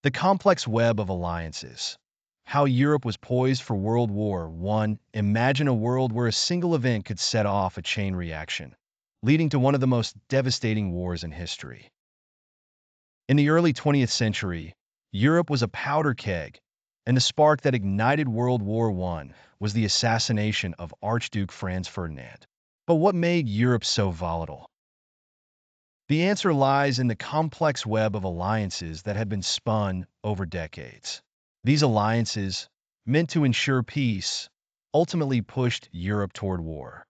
The complex web of alliances. How Europe was poised for World War I. Imagine a world where a single event could set off a chain reaction, leading to one of the most devastating wars in history. In the early 20th century, Europe was a powder keg, and the spark that ignited World War I was the assassination of Archduke Franz Ferdinand. But what made Europe so volatile? The answer lies in the complex web of alliances that had been spun over decades. These alliances, meant to ensure peace, ultimately pushed Europe toward war.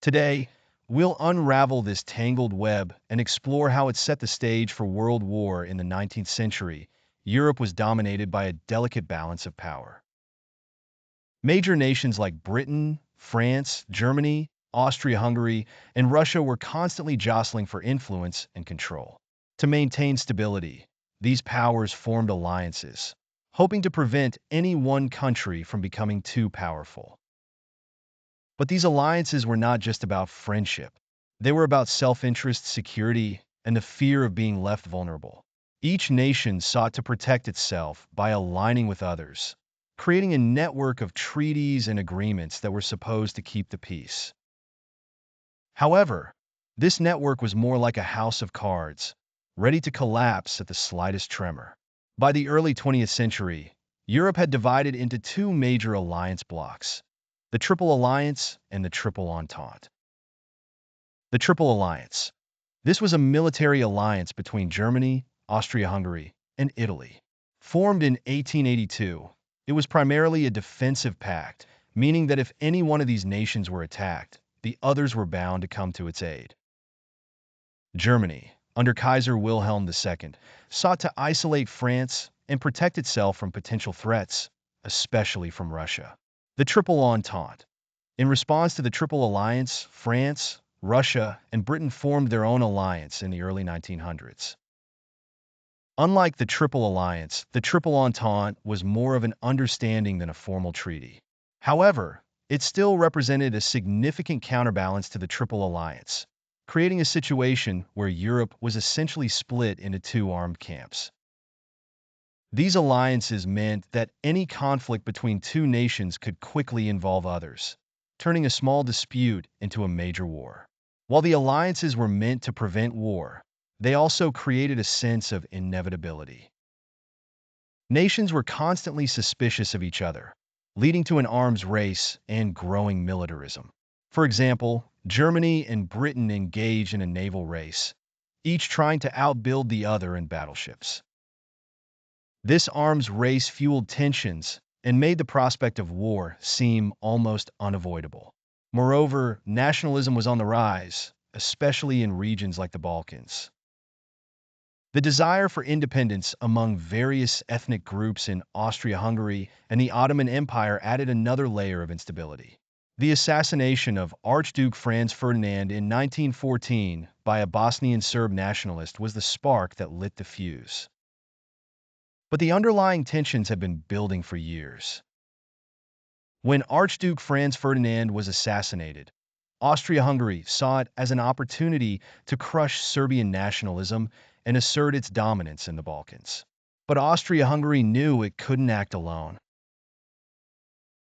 Today, we'll unravel this tangled web and explore how it set the stage for World War in the 19th century. Europe was dominated by a delicate balance of power. Major nations like Britain, France, Germany, Austria-Hungary, and Russia were constantly jostling for influence and control. To maintain stability, these powers formed alliances, hoping to prevent any one country from becoming too powerful. But these alliances were not just about friendship. They were about self-interest, security, and the fear of being left vulnerable. Each nation sought to protect itself by aligning with others, creating a network of treaties and agreements that were supposed to keep the peace. However, this network was more like a house of cards, ready to collapse at the slightest tremor. By the early 20th century, Europe had divided into two major alliance blocs, the Triple Alliance and the Triple Entente. The Triple Alliance. This was a military alliance between Germany, Austria-Hungary, and Italy. Formed in 1882, it was primarily a defensive pact, meaning that if any one of these nations were attacked, the others were bound to come to its aid. Germany, under Kaiser Wilhelm II, sought to isolate France and protect itself from potential threats, especially from Russia. The Triple Entente. In response to the Triple Alliance, France, Russia, and Britain formed their own alliance in the early 1900s. Unlike the Triple Alliance, the Triple Entente was more of an understanding than a formal treaty. However, it still represented a significant counterbalance to the Triple Alliance, creating a situation where Europe was essentially split into two armed camps. These alliances meant that any conflict between two nations could quickly involve others, turning a small dispute into a major war. While the alliances were meant to prevent war, they also created a sense of inevitability. Nations were constantly suspicious of each other, leading to an arms race and growing militarism. For example, Germany and Britain engaged in a naval race, each trying to outbuild the other in battleships. This arms race fueled tensions and made the prospect of war seem almost unavoidable. Moreover, nationalism was on the rise, especially in regions like the Balkans. The desire for independence among various ethnic groups in Austria-Hungary and the Ottoman Empire added another layer of instability. The assassination of Archduke Franz Ferdinand in 1914 by a Bosnian Serb nationalist was the spark that lit the fuse. But the underlying tensions had been building for years. When Archduke Franz Ferdinand was assassinated, Austria-Hungary saw it as an opportunity to crush Serbian nationalism and assert its dominance in the Balkans. But Austria-Hungary knew it couldn't act alone.